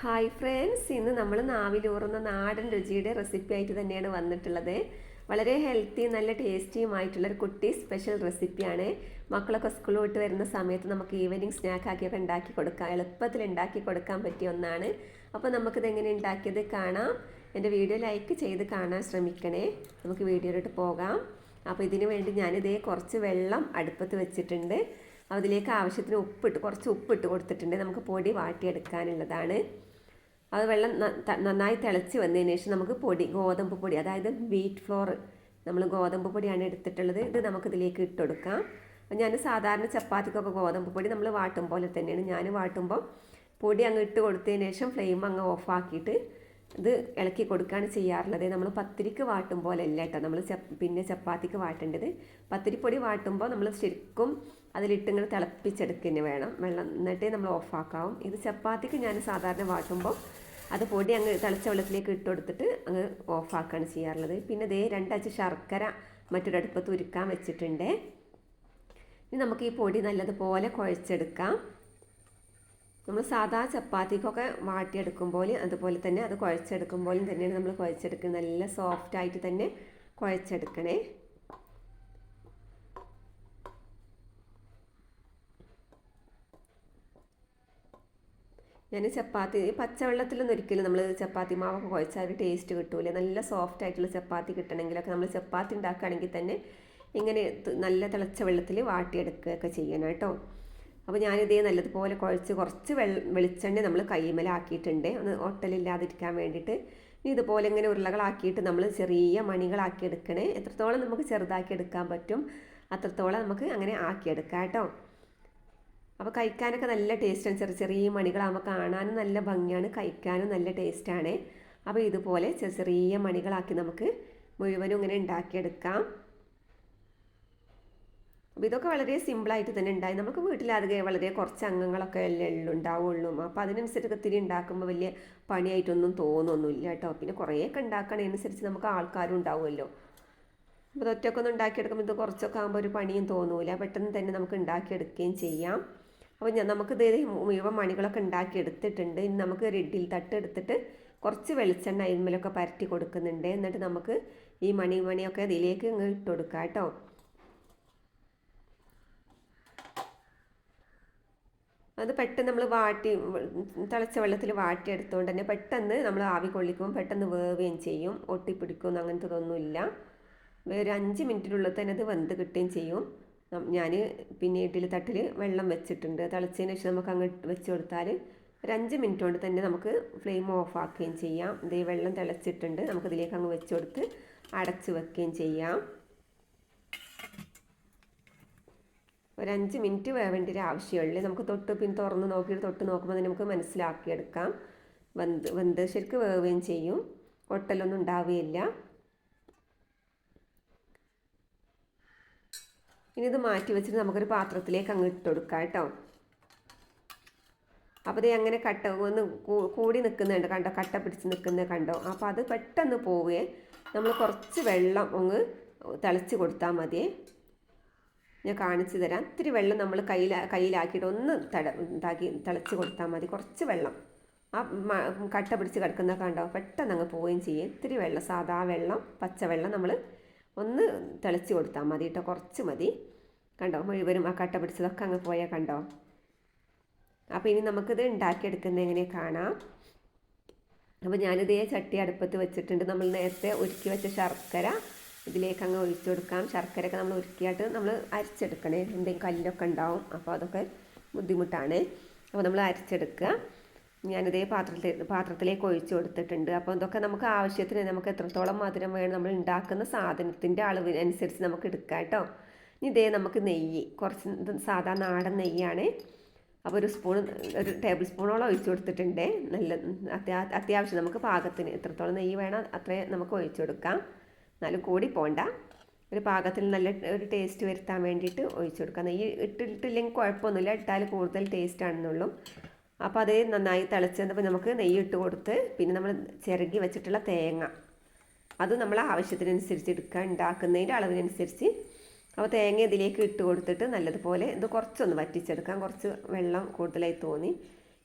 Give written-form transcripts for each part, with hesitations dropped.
Hi friends, ഇന്ന് നമ്മൾ നാവിലൂറുന്ന നാടൻ രുചിയുടെ റെസിപ്പി ആയിട്ട് തന്നെയാണ് വന്നിട്ടുള്ളത്. വളരെ ഹെൽത്തി നല്ല ടേസ്റ്റിയുമായിട്ടുള്ളൊരു കുട്ടി സ്പെഷ്യൽ റെസിപ്പിയാണ്. മക്കളൊക്കെ സ്കൂൾ വിട്ട് വരുന്ന സമയത്ത് നമുക്ക് ഈവനിങ് സ്നാക്ക് ആക്കിയൊക്കെ ഉണ്ടാക്കി കൊടുക്കാം, എളുപ്പത്തിൽ ഉണ്ടാക്കി കൊടുക്കാൻ പറ്റിയ ഒന്നാണ്. അപ്പോൾ നമുക്കിത് എങ്ങനെ ഉണ്ടാക്കിയത് കാണാം. എൻ്റെ വീഡിയോ ലൈക്ക് ചെയ്ത് കാണാൻ ശ്രമിക്കണേ. നമുക്ക് വീഡിയോയിലോട്ട് പോകാം. അപ്പോൾ ഇതിന് വേണ്ടി ഞാനിതേ കുറച്ച് വെള്ളം അടുപ്പത്ത് വെച്ചിട്ടുണ്ട്. അതിലേക്ക് ആവശ്യത്തിന് കുറച്ച് ഉപ്പിട്ട് കൊടുത്തിട്ടുണ്ട്. നമുക്ക് പൊടി വാട്ടിയെടുക്കാനുള്ളതാണ്. അത് വെള്ളം നന്നായി തിളച്ച് വന്നതിന് ശേഷം നമുക്ക് ഗോതമ്പ് പൊടി, അതായത് വീറ്റ് ഫ്ലോർ, നമ്മൾ ഗോതമ്പ് പൊടിയാണ് എടുത്തിട്ടുള്ളത്. ഇത് നമുക്കിതിലേക്ക് ഇട്ട് കൊടുക്കാം. ഞാൻ സാധാരണ ചപ്പാത്തിക്കൊക്കെ ഗോതമ്പ് പൊടി നമ്മൾ വാട്ടും പോലെ തന്നെയാണ്. ഞാൻ വാട്ടുമ്പോൾ പൊടി അങ്ങ് ഇട്ട് കൊടുത്തതിന് ശേഷം ഫ്ലെയിം അങ്ങ് ഓഫാക്കിയിട്ട് ഇത് ഇളക്കി കൊടുക്കുകയാണ് ചെയ്യാറുള്ളത്. നമ്മൾ പത്തിരിക്ക് വാട്ടും പോലെ അല്ല കേട്ടോ നമ്മൾ പിന്നെ ചപ്പാത്തിക്ക് വാട്ടേണ്ടത്. പത്തിരിപ്പൊടി വാട്ടുമ്പോൾ നമ്മൾ ശരിക്കും അതിലിട്ട് ഇങ്ങനെ തിളപ്പിച്ചെടുക്കുക വേണം വെള്ളം, എന്നിട്ടേ നമ്മൾ ഓഫാക്കാവും. ഇത് ചപ്പാത്തിക്ക് ഞാൻ സാധാരണ വാട്ടുമ്പോൾ അത് പൊടി അങ്ങ് തിളച്ച വെള്ളത്തിലേക്ക് ഇട്ട് കൊടുത്തിട്ട് അങ്ങ് ഓഫാക്കുകയാണ് ചെയ്യാറുള്ളത്. പിന്നെ ദേ 2 അച്ച് ശർക്കര മറ്റൊരടുപ്പത്ത് ഉരുക്കാൻ വെച്ചിട്ടുണ്ട്. ഇനി നമുക്ക് ഈ പൊടി നല്ലതുപോലെ കുഴച്ചെടുക്കാം. നമ്മൾ സാധാ ചപ്പാത്തിക്കൊക്കെ വാട്ടിയെടുക്കുമ്പോൾ അതുപോലെ തന്നെ അത് കുഴച്ചെടുക്കുമ്പോഴും തന്നെയാണ് നമ്മൾ കുഴച്ചെടുക്കുന്നത്. നല്ല സോഫ്റ്റായിട്ട് തന്നെ കുഴച്ചെടുക്കണേ. ഞാൻ ചപ്പാത്തി പച്ചവെള്ളത്തിലൊന്നും ഒരിക്കലും നമ്മൾ ചപ്പാത്തി മാവൊക്കെ കുഴച്ചാൽ ഒരു ടേസ്റ്റ് കിട്ടൂല. നല്ല സോഫ്റ്റ് ആയിട്ടുള്ള ചപ്പാത്തി കിട്ടണമെങ്കിലൊക്കെ നമ്മൾ ചപ്പാത്തി ഉണ്ടാക്കുകയാണെങ്കിൽ തന്നെ ഇങ്ങനെ നല്ല തിളച്ച വെള്ളത്തിൽ വാട്ടിയെടുക്കുകയൊക്കെ ചെയ്യണം കേട്ടോ. അപ്പോൾ ഞാനിതേ നല്ലതുപോലെ കുഴച്ച് കുറച്ച് വെളിച്ചെണ്ണ നമ്മൾ കൈമലാക്കിയിട്ടുണ്ട്, ഒന്ന് ഒട്ടലില്ലാതിരിക്കാൻ വേണ്ടിയിട്ട്. ഇനി ഇതുപോലെ ഇങ്ങനെ ഉരുളകളാക്കിയിട്ട് നമ്മൾ ചെറിയ മണികളാക്കി എടുക്കണേ. എത്രത്തോളം നമുക്ക് ചെറുതാക്കി എടുക്കാൻ പറ്റും അത്രത്തോളം നമുക്ക് അങ്ങനെ ആക്കിയെടുക്കാം കേട്ടോ. അപ്പോൾ കഴിക്കാനൊക്കെ നല്ല ടേസ്റ്റാണ്. ചെറിയ ചെറിയ മണികളാകുമ്പോൾ കാണാനും നല്ല ഭംഗിയാണ്, കഴിക്കാനും നല്ല ടേസ്റ്റാണ്. അപ്പോൾ ഇതുപോലെ ചെറിയ മണികളാക്കി നമുക്ക് മുഴുവനും ഇങ്ങനെ ഉണ്ടാക്കിയെടുക്കാം. അപ്പോൾ ഇതൊക്കെ വളരെ സിമ്പിളായിട്ട് തന്നെ ഉണ്ടായി. നമുക്ക് വീട്ടിലധികം വളരെ കുറച്ച് അംഗങ്ങളൊക്കെ അല്ലേ ഉണ്ടാവുള്ളൂ. അപ്പോൾ അതിനനുസരിച്ച് ഒത്തിരി ഉണ്ടാക്കുമ്പോൾ വലിയ പണിയായിട്ടൊന്നും തോന്നുന്നില്ല കേട്ടോ. പിന്നെ കുറേയൊക്കെ ഉണ്ടാക്കണതിനനുസരിച്ച് നമുക്ക് ആൾക്കാരും ഉണ്ടാവുമല്ലോ. അപ്പോൾ ഒറ്റക്കൊന്നും ഉണ്ടാക്കിയെടുക്കുമ്പോൾ ഇത് കുറച്ചൊക്കെ ആകുമ്പോൾ ഒരു പണിയും തോന്നൂല, പെട്ടെന്ന് തന്നെ നമുക്ക് ഉണ്ടാക്കിയെടുക്കുകയും ചെയ്യാം. അപ്പോൾ നമുക്കിത് മുഴുവൻ മണികളൊക്കെ ഉണ്ടാക്കിയെടുത്തിട്ടുണ്ട്. ഇനി നമുക്ക് ഒരു ഇഡ്ഡലി തട്ട് എടുത്തിട്ട് കുറച്ച് വെളിച്ചെണ്ണ അതിന്മേലൊക്കെ പരട്ടി കൊടുക്കുന്നുണ്ട്. എന്നിട്ട് നമുക്ക് ഈ മണിയൊക്കെ ഇതിലേക്ക് ഇങ്ങ് ഇട്ട് കൊടുക്കാം കേട്ടോ. അത് പെട്ടെന്ന് നമ്മൾ തിളച്ച വെള്ളത്തിൽ വാട്ടിയെടുത്തുകൊണ്ട് തന്നെ പെട്ടെന്ന് നമ്മൾ ആവി കൊള്ളിക്കുമ്പോൾ പെട്ടെന്ന് വേവുകയും ചെയ്യും, ഒട്ടിപ്പിടിക്കുമെന്ന് അങ്ങനത്തതൊന്നുമില്ല. ഒരു 5 മിനിറ്റിനുള്ളിൽ തന്നെ അത് വെന്ത് കിട്ടുകയും ചെയ്യും. ഞാൻ പിന്നെ ഇഡ്ഡലി തട്ടിൽ വെള്ളം വെച്ചിട്ടുണ്ട്. തിളച്ചതിന് ശേഷം നമുക്ക് അങ്ങോട്ട് വെച്ച് കൊടുത്താൽ ഒരു 5 മിനിറ്റ് കൊണ്ട് തന്നെ നമുക്ക് ഫ്ലെയിം ഓഫ് ആക്കുകയും ചെയ്യാം. ഇതേ വെള്ളം തിളച്ചിട്ടുണ്ട്, നമുക്കിതിലേക്ക് അങ്ങ് വെച്ച് കൊടുത്ത് അടച്ച് വെക്കുകയും ചെയ്യാം. ഒരു 5 മിനിറ്റ് വേവേണ്ട ഒരു ആവശ്യമുള്ളൂ. നമുക്ക് പിന്നെ തുറന്ന് നോക്കിയിട്ട് നോക്കുമ്പോൾ തന്നെ നമുക്ക് മനസ്സിലാക്കിയെടുക്കാം. വെന്ത് ശരിക്കും വേവുകയും ചെയ്യും, ഒട്ടലൊന്നും ഉണ്ടാവുകയില്ല. ഇനി ഇത് മാറ്റി വെച്ചിട്ട് നമുക്കൊരു പാത്രത്തിലേക്ക് അങ്ങ് ഇട്ട് കൊടുക്കാം കേട്ടോ. അപ്പോൾ ഇത് അങ്ങനെ ഒന്ന് കൂടി നിൽക്കുന്നുണ്ട് കണ്ടോ, കട്ട പിടിച്ച് നിൽക്കുന്നത് കണ്ടോ. അപ്പോൾ അത് പെട്ടെന്ന് പോവുകയെ നമ്മൾ കുറച്ച് വെള്ളം ഒന്ന് തിളച്ച് കൊടുത്താൽ മതി. ഞാൻ കാണിച്ചു തരാം. ഇത്തിരി വെള്ളം നമ്മൾ കയ്യിലാക്കിയിട്ട് ഒന്ന് തിളച്ച് കൊടുത്താൽ മതി. കുറച്ച് വെള്ളം ആ കട്ട പിടിച്ച് കിടക്കുന്ന കണ്ടോ, പെട്ടെന്ന് അങ്ങ് പോവുകയും ചെയ്യും. ഇത്തിരി വെള്ളം, സാധാ വെള്ളം, പച്ചവെള്ളം നമ്മൾ ഒന്ന് തിളച്ച് കൊടുത്താൽ മതി കേട്ടോ, കുറച്ച് മതി. കണ്ടോ, മുഴുവനും ആ കട്ട പിടിച്ചതൊക്കെ അങ്ങ് പോയാൽ കണ്ടോ. അപ്പോൾ ഇനി നമുക്കിത് ഉണ്ടാക്കിയെടുക്കുന്നത് എങ്ങനെ കാണാം. അപ്പോൾ ഞാനിതേ ചട്ടി അടുപ്പത്ത് വെച്ചിട്ടുണ്ട്. നമ്മൾ നേരത്തെ ഉരുക്കി വെച്ച ശർക്കര ഇതിലേക്ക് അങ്ങ് ഒഴിച്ചു കൊടുക്കാം. ശർക്കരയൊക്കെ നമ്മൾ ഉരുക്കിയായിട്ട് നമ്മൾ അരച്ചെടുക്കണേ, എന്തെങ്കിലും കല്ലൊക്കെ ഉണ്ടാവും, അപ്പോൾ അതൊക്കെ ബുദ്ധിമുട്ടാണ്. അപ്പോൾ നമ്മൾ അരച്ചെടുക്കുക. ഞാനിതേ പാത്രത്തിലേക്ക് ഒഴിച്ചു കൊടുത്തിട്ടുണ്ട്. അപ്പോൾ ഇതൊക്കെ നമുക്ക് ആവശ്യത്തിന്, നമുക്ക് എത്രത്തോളം മധുരം വേണം നമ്മൾ ഉണ്ടാക്കുന്ന സാധനത്തിൻ്റെ അളവിനനുസരിച്ച് നമുക്ക് എടുക്കാം കേട്ടോ. ഇനി ഇതേ നമുക്ക് നെയ്യ്, കുറച്ച് സാധാ നാടൻ നെയ്യാണ്. അപ്പോൾ ഒരു ടേബിൾ സ്പൂണോളം ഒഴിച്ചു കൊടുത്തിട്ടുണ്ട്. നല്ല അത്യാവശ്യം നമുക്ക് പാകത്തിന് എത്രത്തോളം നെയ്യ് വേണം അത്രയും നമുക്ക് ഒഴിച്ചു കൊടുക്കാം. എന്നാലും കൂടി പോണ്ട, ഒരു പാകത്തിന് നല്ല ഒരു ടേസ്റ്റ് വരുത്താൻ വേണ്ടിയിട്ട് ഒഴിച്ചു കൊടുക്കാം. നെയ്യ് ഇട്ടിട്ടില്ലെങ്കിൽ കുഴപ്പമൊന്നുമില്ല, ഇട്ടാൽ കൂടുതൽ ടേസ്റ്റ് ആണെന്നുള്ളൂ. അപ്പോൾ അത് നന്നായി തിളച്ചപ്പോൾ നമുക്ക് നെയ്യ് ഇട്ട് കൊടുത്ത് പിന്നെ നമ്മൾ ചിരകി വെച്ചിട്ടുള്ള തേങ്ങ അത് നമ്മൾ ആവശ്യത്തിനനുസരിച്ച് എടുക്കുക, ഉണ്ടാക്കുന്നതിൻ്റെ അളവിനനുസരിച്ച്. അപ്പോൾ തേങ്ങ ഇതിലേക്ക് ഇട്ട് കൊടുത്തിട്ട് നല്ലതുപോലെ ഇത് കുറച്ചൊന്ന് വറ്റിച്ചെടുക്കാം. കുറച്ച് വെള്ളം കൂടുതലായി തോന്നി.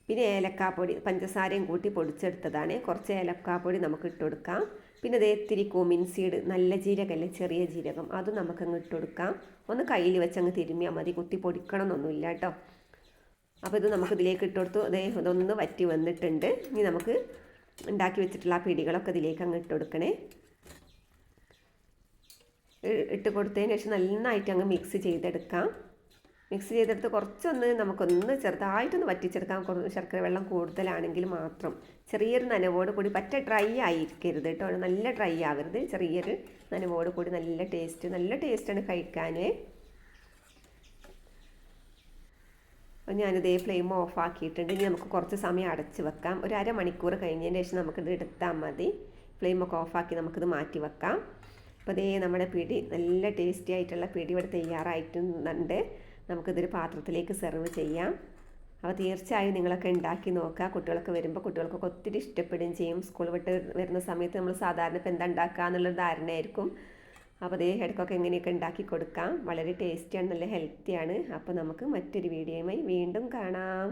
പിന്നെ ഏലക്കാപ്പൊടി പഞ്ചസാരയും കൂട്ടി പൊടിച്ചെടുത്തതാണ്. കുറച്ച് ഏലക്കാപ്പൊടി നമുക്ക് ഇട്ട് കൊടുക്കാം. പിന്നെ അതേ ഇത്തിരി കുമിൻ സീഡ്, നല്ല ജീരകമല്ലേ, ചെറിയ ജീരകം, അതും നമുക്കങ്ങ് ഇട്ട് കൊടുക്കാം. ഒന്ന് കയ്യിൽ വെച്ചങ്ങ് തിരുമ്മിയാൽ മതി, കുത്തി പൊടിക്കണം എന്നൊന്നുമില്ല കേട്ടോ. അപ്പോൾ ഇത് നമുക്ക് ഇതിലേക്ക് ഇട്ട് കൊടുത്തു. അതേ ഇതൊന്ന് വറ്റി വന്നിട്ടുണ്ട്. ഇനി നമുക്ക് ഉണ്ടാക്കി വെച്ചിട്ടുള്ള ആ പിടികളൊക്കെ ഇതിലേക്ക് അങ്ങ് ഇട്ട് കൊടുക്കണേ. ഇട്ട് കൊടുത്തതിന് ശേഷം നന്നായിട്ട് അങ്ങ് മിക്സ് ചെയ്തെടുക്കാം. മിക്സ് ചെയ്തെടുത്ത് കുറച്ചൊന്ന് നമുക്കൊന്ന് ചെറുതായിട്ടൊന്ന് വറ്റിച്ചെടുക്കാം. ശർക്കര വെള്ളം കൂടുതലാണെങ്കിൽ മാത്രം ചെറിയൊരു നനവോട് കൂടി, പറ്റ ഡ്രൈ ആയിരിക്കരുത് കേട്ടോ, നല്ല ഡ്രൈ ആവരുത്, ചെറിയൊരു നനവോട് കൂടി. നല്ല ടേസ്റ്റാണ് കഴിക്കാൻ. അപ്പോൾ ഞാനിതേ ഫ്ലെയിം ഓഫ് ആക്കിയിട്ടുണ്ട്. ഇനി നമുക്ക് കുറച്ച് സമയം അടച്ച് വെക്കാം. ഒരു അരമണിക്കൂർ കഴിഞ്ഞതിന് ശേഷം നമുക്കിത് എടുത്താൽ മതി. ഫ്ലെയിമൊക്കെ ഓഫാക്കി നമുക്കിത് മാറ്റി വെക്കാം. അപ്പോൾ അതേ നമ്മുടെ പിടി, നല്ല ടേസ്റ്റി ആയിട്ടുള്ള പിടി ഇവിടെ തയ്യാറായിട്ടുണ്ട്. നമുക്കിതൊരു പാത്രത്തിലേക്ക് സെർവ് ചെയ്യാം. അപ്പോൾ തീർച്ചയായും നിങ്ങളൊക്കെ ഉണ്ടാക്കി നോക്കുക. കുട്ടികളൊക്കെ വരുമ്പോൾ കുട്ടികൾക്കൊക്കെ ഒത്തിരി ഇഷ്ടപ്പെടുകയും ചെയ്യും. സ്കൂൾ വിട്ട് വരുന്ന സമയത്ത് നമ്മൾ സാധാരണ ഇപ്പോൾ എന്താ ഉണ്ടാക്കുക എന്നുള്ളൊരു ധാരണയായിരിക്കും. അപ്പോൾ അതേ ഇടയ്ക്കൊക്കെ എങ്ങനെയൊക്കെ ഉണ്ടാക്കി കൊടുക്കാം. വളരെ ടേസ്റ്റിയാണ്, നല്ല ഹെൽത്തിയാണ്. അപ്പോൾ നമുക്ക് മറ്റൊരു വീഡിയോയുമായി വീണ്ടും കാണാം.